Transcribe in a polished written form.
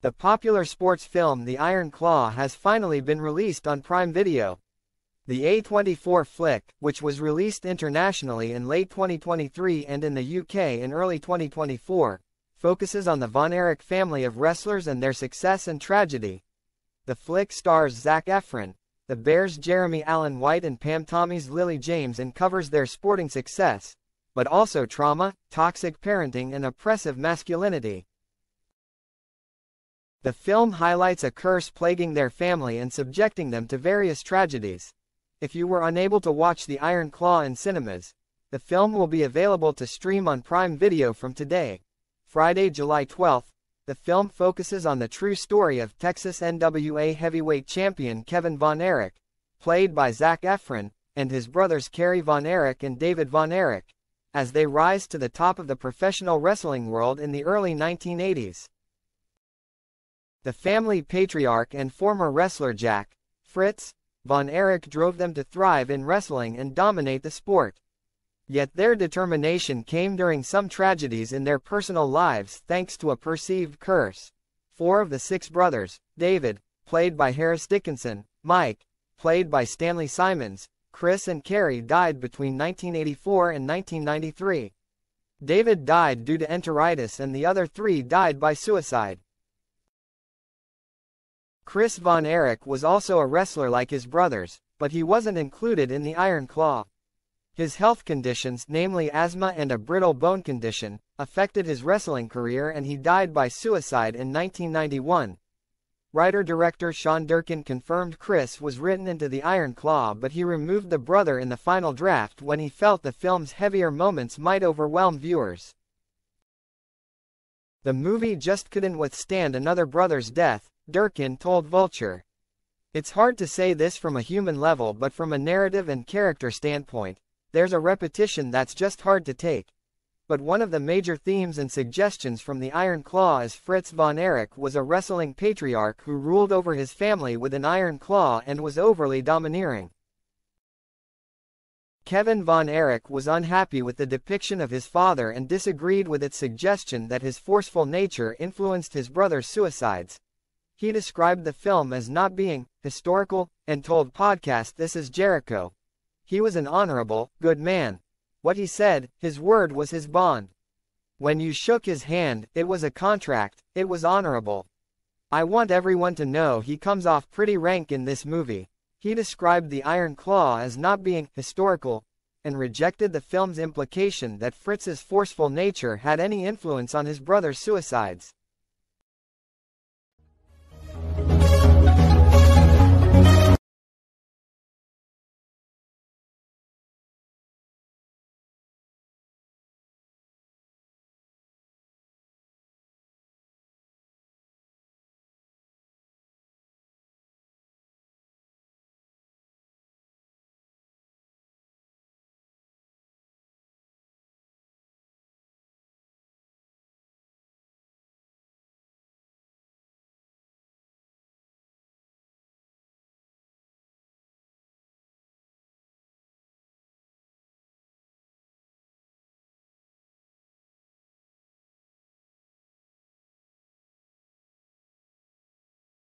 The popular sports film The Iron Claw has finally been released on Prime Video. The A24 flick, which was released internationally in late 2023 and in the UK in early 2024, focuses on the Von Erich family of wrestlers and their success and tragedy. The flick stars Zac Efron, the Bears' Jeremy Allen White and Pam Tommy's Lily James, and covers their sporting success, but also trauma, toxic parenting and oppressive masculinity. The film highlights a curse plaguing their family and subjecting them to various tragedies. If you were unable to watch The Iron Claw in cinemas, the film will be available to stream on Prime Video from today, Friday, July 12. The film focuses on the true story of Texas NWA heavyweight champion Kevin Von Erich, played by Zac Efron, and his brothers Kerry Von Erich and David Von Erich, as they rise to the top of the professional wrestling world in the early 1980s. The family patriarch and former wrestler Jack, Fritz, Von Erich drove them to thrive in wrestling and dominate the sport. Yet their determination came during some tragedies in their personal lives thanks to a perceived curse. 4 of the 6 brothers, David, played by Harris Dickinson, Mike, played by Stanley Simons, Chris and Kerry died between 1984 and 1993. David died due to enteritis and the other 3 died by suicide. Chris Von Erich was also a wrestler like his brothers, but he wasn't included in the Iron Claw. His health conditions, namely asthma and a brittle bone condition, affected his wrestling career and he died by suicide in 1991. Writer-director Sean Durkin confirmed Chris was written into the Iron Claw, but he removed the brother in the final draft when he felt the film's heavier moments might overwhelm viewers. The movie just couldn't withstand another brother's death, Durkin told Vulture. It's hard to say this from a human level, but from a narrative and character standpoint, there's a repetition that's just hard to take. But one of the major themes and suggestions from the Iron Claw is Fritz Von Erich was a wrestling patriarch who ruled over his family with an iron claw and was overly domineering. Kevin Von Erich was unhappy with the depiction of his father and disagreed with its suggestion that his forceful nature influenced his brother's suicides. He described the film as not being historical and told podcast This Is Jericho, "He was an honorable, good man. What he said, his word was his bond. When you shook his hand, it was a contract, it was honorable. I want everyone to know he comes off pretty rank in this movie." He described the Iron Claw as not being historical and rejected the film's implication that Fritz's forceful nature had any influence on his brother's suicides.